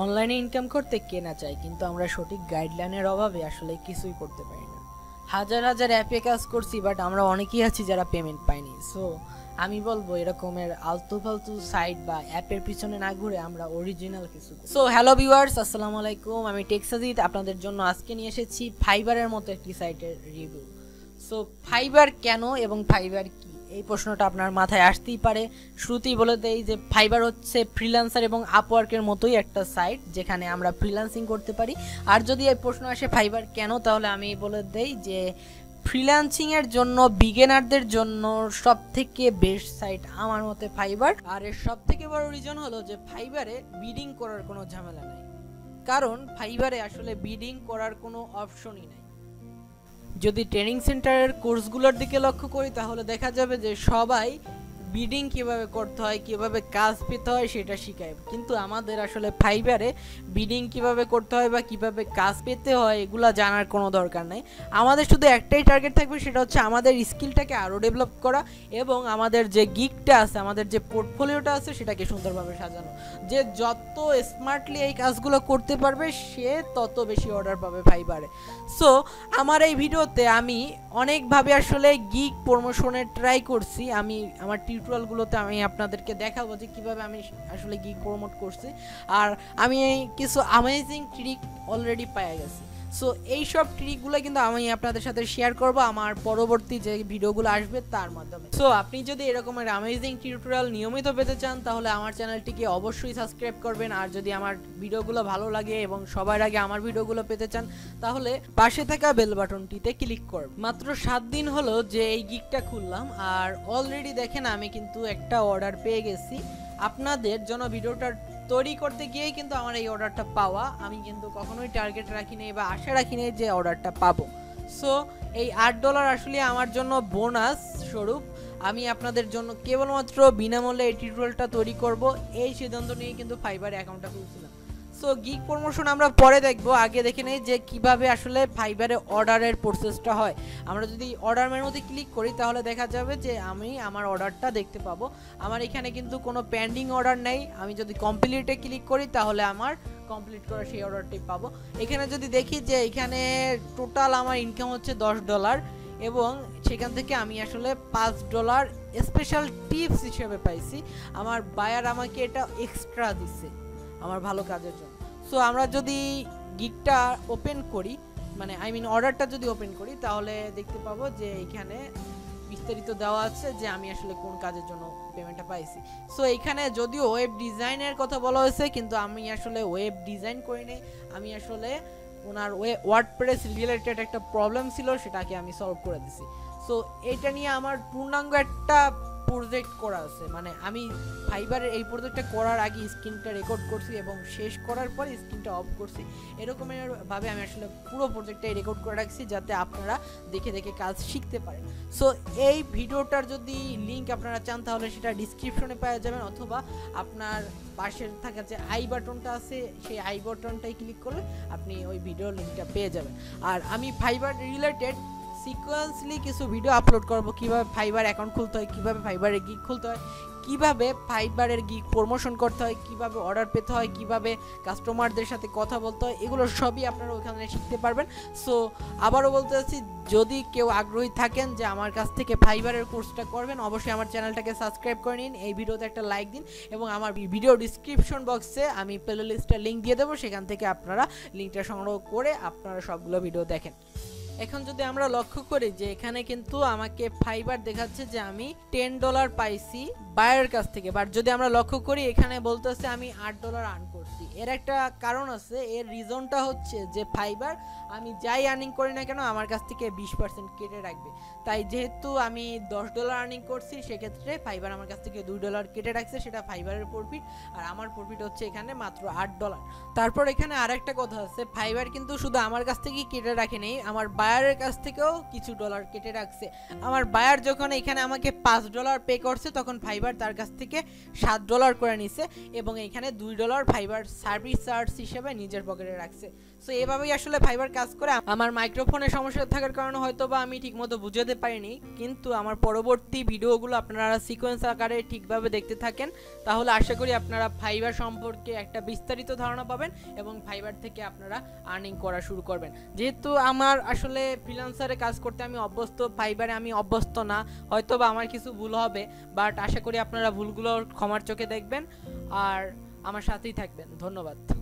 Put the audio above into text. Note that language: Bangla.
অনলাইনে ইনকাম করতে কে না চায়, কিন্তু আমরা সঠিক গাইডলাইনের অভাবে আসলে কিছুই করতে পারি না। হাজার হাজার অ্যাপে কাজ করছি, বাট আমরা অনেকেই আছি যারা পেমেন্ট পাইনি। সো আমি বলবো এরকমের আলতু ফালতু সাইট বা অ্যাপের পিছনে না ঘুরে আমরা অরিজিনাল কিছু। সো হ্যালো ভিউয়ার্স, আসসালামু আলাইকুম। আমি সাজিদ আপনাদের জন্য আজকে নিয়ে এসেছি ফাইবারের মতো একটি সাইটের রিভিউ। সো ফাইবার কেন এবং ফাইবার কি, এই প্রশ্নটা আপনার মাথায় আসতেই পারে। শুরুতেই বলে দেই যে ফাইবার হচ্ছে ফ্রিল্যান্সার এবং আপওয়ার্কের মতোই একটা সাইট যেখানে আমরা ফ্রিল্যান্সিং করতে পারি। আর যদি এই প্রশ্ন আসে ফাইবার কেন, তাহলে আমি বলে দেই যে ফ্রিল্যান্সিংয়ের জন্য বিগিনারদের জন্য সব থেকে বেস্ট সাইট আমার মতে ফাইবার। আর এর সব থেকে বড় রিজন হলো যে ফাইবারে বিডিং করার কোনো ঝামেলা নাই, কারণ ফাইবারে আসলে বিডিং করার কোনো অপশনই নাই। যদি ট্রেনিং সেন্টারের কোর্সগুলোর দিকে লক্ষ্য করি তাহলে দেখা যাবে যে সবাই বিডিং কিভাবে করতে হয়, কিভাবে কাজ পেতে হয় সেটা শেখায়, কিন্তু আমাদের আসলে ফাইবারে বিডিং কিভাবে করতে হয় বা কিভাবে কাজ পেতে হয় এগুলা জানার কোনো দরকার নেই। আমাদের শুধু একটাই টার্গেট থাকবে, সেটা হচ্ছে আমাদের স্কিলটাকে আরও ডেভেলপ করা এবং আমাদের যে গিগটা আছে, আমাদের যে পোর্টফোলিওটা আছে সেটাকে সুন্দরভাবে সাজানো। যে যত স্মার্টলি এই কাজগুলো করতে পারবে সে তত বেশি অর্ডার পাবে ফাইবারে। সো আমার এই ভিডিওতে আমি অনেকভাবে আসলে গিগ প্রমোশনের ট্রাই করছি। আমি আমার টিউটোরিয়ালগুলোতে আমি আপনাদেরকে দেখাবো যে কীভাবে আমি আসলে গিগ প্রমোট করছি, আর আমি কিছু অ্যামেজিং ট্রিক অলরেডি পেয়ে গেছি। সো এইসব ট্রিকগুলো কিন্তু আমি আপনাদের সাথে শেয়ার করব আমার পরবর্তী যে ভিডিওগুলো আসবে তার মাধ্যমে। সো আপনি যদি এরকমের অ্যামেজিং টিউটোরিয়াল নিয়মিত পেতে চান তাহলে আমার চ্যানেলটিকে অবশ্যই সাবস্ক্রাইব করবেন। আর যদি আমার ভিডিওগুলো ভালো লাগে এবং সবার আগে আমার ভিডিওগুলো পেতে চান তাহলে পাশে থাকা বেল বাটনটিতে ক্লিক করবেন। মাত্র 7 দিন হলো যে এই গিগটা খুললাম, আর অলরেডি দেখেন আমি কিন্তু একটা অর্ডার পেয়ে গেছি। আপনাদের জন্য ভিডিওটা তৈরি করতে গিয়েই কিন্তু আমার এই অর্ডারটা পাওয়া। আমি কিন্তু কখনোই টার্গেট রাখিনি বা আশা রাখিনি যে অর্ডারটা পাবো। সো এই $8 আসলে আমার জন্য বোনাস স্বরূপ আমি আপনাদের জন্য কেবলমাত্র বিনামূল্যে এই টিউটোরিয়ালটা তৈরি করব, এই সিদ্ধান্ত নিয়ে কিন্তু ফাইবার অ্যাকাউন্টটা খুলছিলাম। সো গিগ প্রমোশন আমরা পরে দেখবো, আগে দেখে নেই যে কিভাবে আসলে ফাইবারে অর্ডারের প্রসেসটা হয়। আমরা যদি অর্ডার মেনুতে ক্লিক করি তাহলে দেখা যাবে যে আমি আমার অর্ডারটা দেখতে পাবো। আমার এখানে কিন্তু কোনো পেন্ডিং অর্ডার নেই। আমি যদি কমপ্লিটে ক্লিক করি তাহলে আমার কমপ্লিট করা সেই অর্ডারটি পাবো। এখানে যদি দেখি যে এখানে টোটাল আমার ইনকাম হচ্ছে $10 এবং সেখান থেকে আমি আসলে $5 স্পেশাল টিপস হিসেবে পাইছি। আমার বায়ার আমাকে এটা এক্সট্রা দিচ্ছে আমার ভালো কাজের জন্য। সো আমরা যদি গিগটা ওপেন করি, মানে অর্ডারটা যদি ওপেন করি তাহলে দেখতে পাবো যে এখানে বিস্তারিত দেওয়া আছে যে আমি আসলে কোন কাজের জন্য পেমেন্টটা পাইছি। সো এখানে যদিও ওয়েব ডিজাইনের কথা বলা হয়েছে, কিন্তু আমি আসলে ওয়েব ডিজাইন করি নাই। আমি আসলে ওনার ওয়ার্ডপ্রেস রিলেটেড একটা প্রবলেম ছিল, সেটাকে আমি সলভ করে দিছি। সো এটা নিয়ে আমার পূর্ণাঙ্গ একটা প্রজেক্ট করা আছে, মানে আমি ফাইবারের এই প্রজেক্টটা করার আগে স্ক্রিনটা রেকর্ড করছি এবং শেষ করার পর স্ক্রিনটা অফ করছি। এরকমের ভাবে আমি আসলে পুরো প্রজেক্টটাই রেকর্ড করে রাখছি যাতে আপনারা দেখে দেখে কাজ শিখতে পারেন। সো এই ভিডিওটার যদি লিঙ্ক আপনারা চান তাহলে সেটা ডিসক্রিপশনে পাওয়া যাবেন, অথবা আপনার পাশের থাকা যে আই বাটনটা আছে সেই আই বাটনটাই ক্লিক করলে আপনি ওই ভিডিওর লিঙ্কটা পেয়ে যাবেন। আর আমি ফাইবার রিলেটেড সিকোয়েন্সলি কিছু ভিডিও আপলোড করব, কিভাবে ফাইবার অ্যাকাউন্ট খুলতে হয়, কিভাবে ফাইবারের গিগ খুলতে হয়, কিভাবে ফাইবারের গিগ প্রমোশন করতে হয়, কিভাবে অর্ডার পেতে হয়, কিভাবে কাস্টমারদের সাথে কথা বলতে হয়, এগুলো সবই আপনারা ওখানে শিখতে পারবেন। সো আবারও বলতে চাচ্ছি, যদি কেউ আগ্রহী থাকেন যে আমার কাছ থেকে ফাইবারের কোর্সটা করবেন, অবশ্যই আমার চ্যানেলটাকে সাবস্ক্রাইব করে নিন, এই ভিডিওতে একটা লাইক দিন এবং আমার ভিডিও ডিসক্রিপশন বক্সে আমি প্লে লিস্টের লিঙ্ক দিয়ে দেবো, সেখান থেকে আপনারা লিঙ্কটা সংগ্রহ করে আপনারা সবগুলো ভিডিও দেখেন। এখন যদি আমরা লক্ষ্য করি যে এখানে কিন্তু আমাকে ফাইবার দেখাচ্ছে যে আমি $10 পাইছি বায়ারের কাছ থেকে, বাট যদি আমরা লক্ষ্য করি এখানে বলতেছে আমি $8 আর্ন করছি। এর একটা কারণ আছে, এর রিজনটা হচ্ছে যে ফাইবার আমি যাই আর্নিং করি না কেন আমার কাছ থেকে 20% কেটে রাখবে। তাই যেহেতু আমি $10 আর্নিং করছি সেক্ষেত্রে ফাইবার আমার কাছ থেকে $2 কেটে রাখছে, সেটা ফাইবারের প্রফিট, আর আমার প্রফিট হচ্ছে এখানে মাত্র $8। তারপর এখানে আরেকটা কথা আছে, ফাইবার কিন্তু শুধু আমার কাছ থেকেই কেটে রাখে নেই, আমার বায়ারের কাছ থেকেও কিছু ডলার কেটে রাখছে। আমার বায়ার যখন এখানে আমাকে $5 পে করছে তখন ফাইবার তার কাছ থেকে $7 করে নিছে এবং এখানে $2 ফাইবার সার্ভিস চার্জ হিসেবে নিজের পকেটে রাখছে। সো এভাবেই আসলে ফাইবার কাজ করে। আমার মাইক্রোফোনের সমস্যা থাকার কারণে হয়তো বা আমি ঠিকমতো বুঝাতে পারিনি, কিন্তু আমার পরবর্তী ভিডিওগুলো আপনারা সিকোয়েন্স আকারে ঠিকভাবে দেখতে থাকেন, তাহলে আশা করি আপনারা ফাইবার সম্পর্কে একটা বিস্তারিত ধারণা পাবেন এবং ফাইবার থেকে আপনারা আর্নিং করা শুরু করবেন। যেহেতু আমার আসলে ফ্রিল্যান্সারে কাজ করতে আমি অভ্যস্ত, ফাইবারে আমি অভ্যস্ত না, হয়তো বা আমার কিছু ভুল হবে, বাট আশা করি আপনারা ভুলগুলো ক্ষমার চোখে দেখবেন আর আমার সাথেই থাকবেন। ধন্যবাদ।